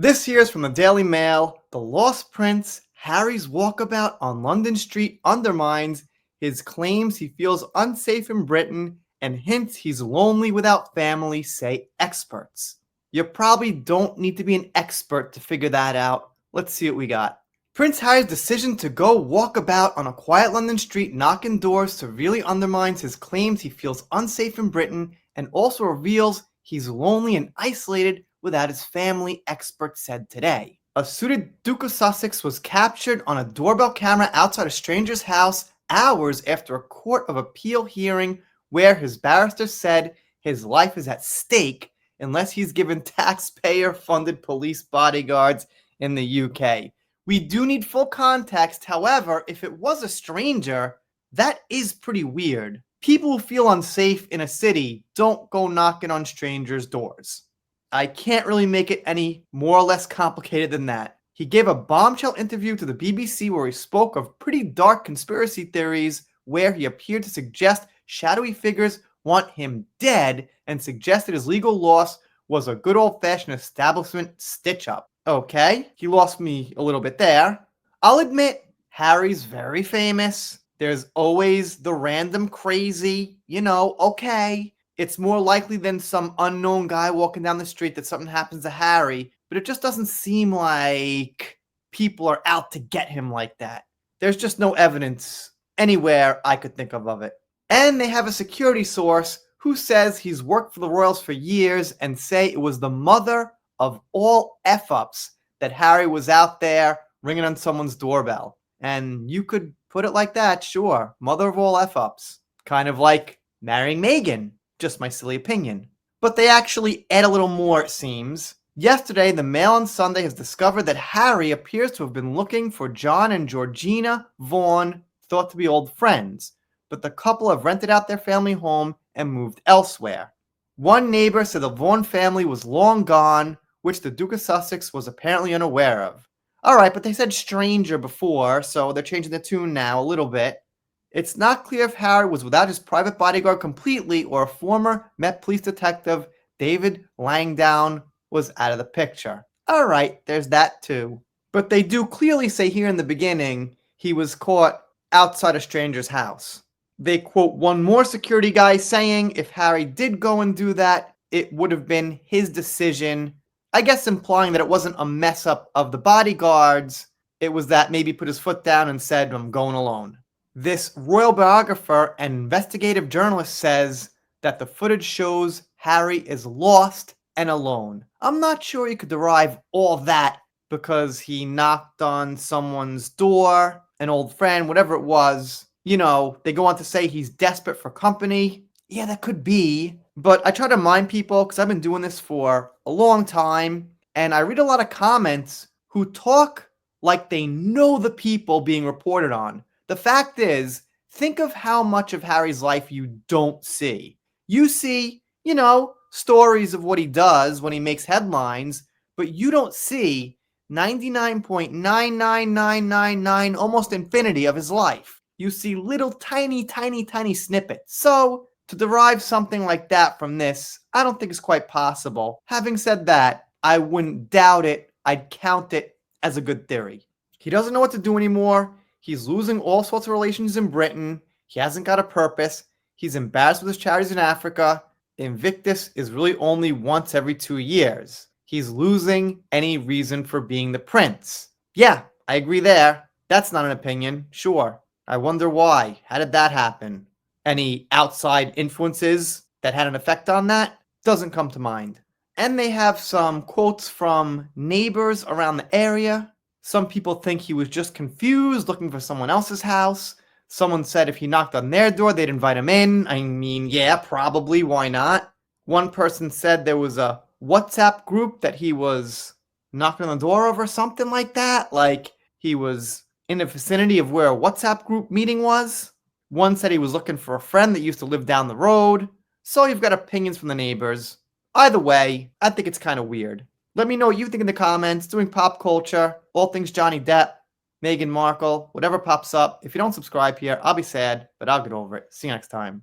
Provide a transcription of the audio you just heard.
This here is from the Daily Mail. The Lost Prince, Harry's walkabout on London Street undermines his claims he feels unsafe in Britain and hints he's lonely without family, say experts. You probably don't need to be an expert to figure that out. Let's see what we got. Prince Harry's decision to go walk about on a quiet London street knocking doors severely undermines his claims he feels unsafe in Britain and also reveals he's lonely and isolated without his family, experts said today. A suited Duke of Sussex was captured on a doorbell camera outside a stranger's house hours after a Court of Appeal hearing where his barrister said his life is at stake unless he's given taxpayer-funded police bodyguards in the UK. We do need full context, however, if it was a stranger, that is pretty weird. People who feel unsafe in a city don't go knocking on strangers' doors. I can't really make it any more or less complicated than that. He gave a bombshell interview to the BBC where he spoke of pretty dark conspiracy theories where he appeared to suggest shadowy figures want him dead and suggested his legal loss was a good old-fashioned establishment stitch-up. Okay, he lost me a little bit there. I'll admit, Harry's very famous. There's always the random crazy, okay. It's more likely than some unknown guy walking down the street that something happens to Harry, but it just doesn't seem like people are out to get him like that. There's just no evidence anywhere I could think of it. And they have a security source who says he's worked for the royals for years and say it was the mother of all F-ups that Harry was out there ringing on someone's doorbell. And you could put it like that, sure. Mother of all F-ups. Kind of like marrying Meghan. Just my silly opinion. But they actually add a little more, it seems. Yesterday, the Mail on Sunday has discovered that Harry appears to have been looking for John and Georgina Vaughan, thought to be old friends. But the couple have rented out their family home and moved elsewhere. One neighbor said the Vaughan family was long gone, which the Duke of Sussex was apparently unaware of. Alright, but they said stranger before, so they're changing the tune now a little bit. It's not clear if Harry was without his private bodyguard completely or a former Met Police detective, David Langdown, was out of the picture. Alright, there's that too. But they do clearly say here in the beginning he was caught outside a stranger's house. They quote one more security guy saying if Harry did go and do that, it would have been his decision. I guess implying that it wasn't a mess up of the bodyguards. It was that maybe put his foot down and said, I'm going alone. This royal biographer and investigative journalist says that the footage shows Harry is lost and alone. I'm not sure you could derive all that because he knocked on someone's door, an old friend, whatever it was. They go on to say he's desperate for company. Yeah, that could be. But I try to remind people, because I've been doing this for a long time, and I read a lot of comments who talk like they know the people being reported on. The fact is, think of how much of Harry's life you don't see. You see, stories of what he does when he makes headlines, but you don't see 99.99999, almost infinity of his life. You see little tiny snippets. So, to derive something like that from this, I don't think it's quite possible. Having said that, I wouldn't doubt it. I'd count it as a good theory. He doesn't know what to do anymore. He's losing all sorts of relations in Britain. He hasn't got a purpose. He's embarrassed with his charities in Africa. Invictus is really only once every 2 years. He's losing any reason for being the prince. Yeah, I agree there. That's not an opinion. Sure. I wonder why. How did that happen? Any outside influences that had an effect on that? Doesn't come to mind. And they have some quotes from neighbors around the area. Some people think he was just confused, looking for someone else's house. Someone said if he knocked on their door, they'd invite him in. I mean, yeah, probably. Why not? One person said there was a WhatsApp group that he was knocking on the door of or something like that. Like he was in the vicinity of where a WhatsApp group meeting was. One said he was looking for a friend that used to live down the road. So you've got opinions from the neighbors. Either way, I think it's kind of weird. Let me know what you think in the comments. Doing pop culture, all things Johnny Depp, Meghan Markle, whatever pops up. If you don't subscribe here, I'll be sad, but I'll get over it. See you next time.